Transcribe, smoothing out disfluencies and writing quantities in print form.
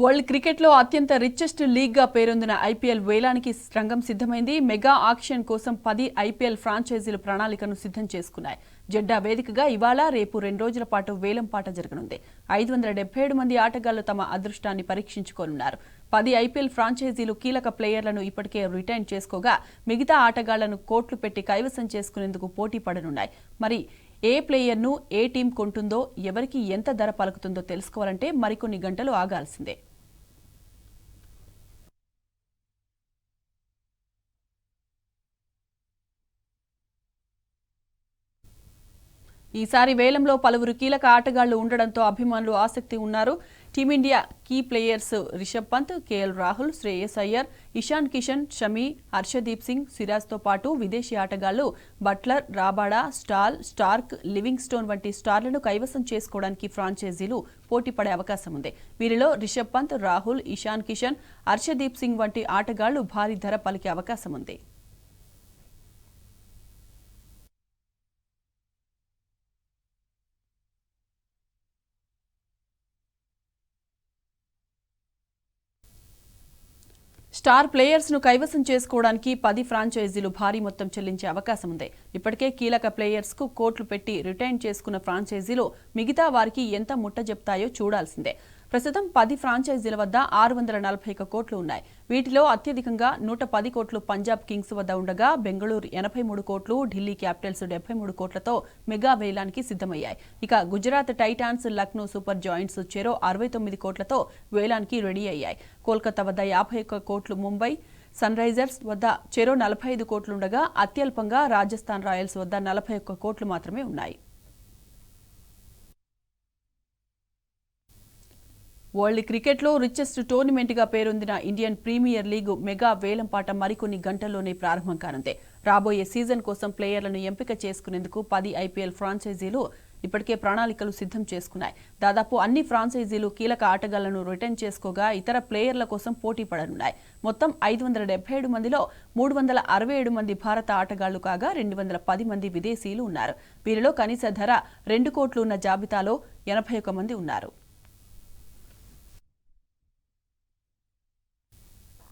World క్రికెట్లో అత్యంత richest లీగ్గా పేరొందిన ఐపీఎల్ వేలానికి రంగం సిద్ధమైంది. మెగా ఆక్షన్ కోసం 10 ఐపీఎల్ ఫ్రాంచైజీలు ప్రణాళికను సిద్ధం చేసుకున్నాయి. జెడ్డా వేదికగా ఇవాళ రేపు 2 రోజుల పాటు వేలం పాట జరగనుంది. 577 మంది ఆటగాళ్లు తమ అదృష్టాన్ని పరీక్షించుకోనున్నారు. 10 ఐపీఎల్ ఫ్రాంచైజీలు కీలక ప్లేయర్లను ఇప్పటికే రిటైన్ చేసుకోగా మిగతా ఆటగాళ్లను కోట్లు పెట్టి కైవసం చేసుకునేందుకు పోటీ పడనున్నాయి. మరి ఏ ప్లేయర్ను ఏ టీం కొంటుందో, ఎవరికి ఎంత ధర పలుకుతుందో తెలుసుకోవాలంటే మరికొన్ని గంటలు ఆగాల్సిందే. ఈసారి వేలంలో పలువురు కీలక ఆటగాళ్లు ఉండడంతో అభిమానులు ఆసక్తి ఉన్నారు. Team India key players Rishabh Pant, KL Rahul, Shreyas Iyer, Ishan Kishan, Shami, Harshdeep Singh, సిరాజ్తో పాటు విదేశీ ఆటగాళ్లు Buttler, Rabada, Starc, Livingstone వంటి స్టార్లను కైవసం చేసుకోవడానికి ఫ్రాంచైజీలు పోటీ పడే అవకాశం ఉంది. వీరిలో రిషబ్ పంత్, రాహుల్, ఇషాన్ కిషన్, హర్షదీప్ సింగ్ వంటి ఆటగాళ్లు భారీ ధర పలికే అవకాశం ఉంది. స్టార్ ప్లేయర్స్ ను కైవసం చేసుకోవడానికి 10 ఫ్రాంచైజీలు భారీ మొత్తం చెల్లించే అవకాశం ఉంది. ఇప్పటికే కీలక ప్లేయర్స్ కు కోట్లు పెట్టి రిటైన్ చేసుకున్న ఫ్రాంచైజీలు మిగతా వారికి ఎంత ముట్టజెప్తాయో చూడాల్సిందే. ప్రస్తుతం 10 ఫ్రాంచైజీల వద్ద 641 కోట్లు ఉన్నాయి. వీటిలో అత్యధికంగా 110 కోట్లు పంజాబ్ కింగ్స్ వద్ద ఉండగా బెంగళూరు 83 కోట్లు, ఢిల్లీ క్యాపిటల్స్ 73 కోట్లతో మెగా వేలానికి సిద్ధమయ్యాయి. ఇక Gujarat Titans, Lucknow super joints చెరో 69 కోట్లతో వేలానికి రెడీ అయ్యాయి. కోల్కతా వద్ద 51 కోట్లు, ముంబై సన్ రైజర్స్ వద్ద చెరో 45 కోట్లుండగా అత్యల్పంగా రాజస్థాన్ రాయల్స్ వద్ద 41 కోట్లు మాత్రమే ఉన్నాయి. వరల్డ్ క్రికెట్లో రిచెస్ట్ టోర్నమెంట్గా పేరొందిన ఇండియన్ ప్రీమియర్ లీగ్ మెగా వేలంపాట మరికొన్ని గంటల్లోనే ప్రారంభం కానుంది. రాబోయే సీజన్ కోసం ప్లేయర్లను ఎంపిక చేసుకునేందుకు 10 ఐపీఎల్ ఫ్రాంచైజీలు ఇప్పటికే ప్రణాళికలు సిద్ధం చేసుకున్నాయి. దాదాపు అన్ని ఫ్రాంచైజీలు కీలక ఆటగాళ్లను రిటైన్ చేసుకోగా ఇతర ప్లేయర్ల కోసం పోటీ పడనున్నాయి. మొత్తం 577 మందిలో 367 మంది భారత ఆటగాళ్లు కాగా 210 మంది విదేశీయులు ఉన్నారు. వీరిలో కనీస ధర 2 కోట్లు ఉన్న జాబితాలో 81 మంది ఉన్నారు.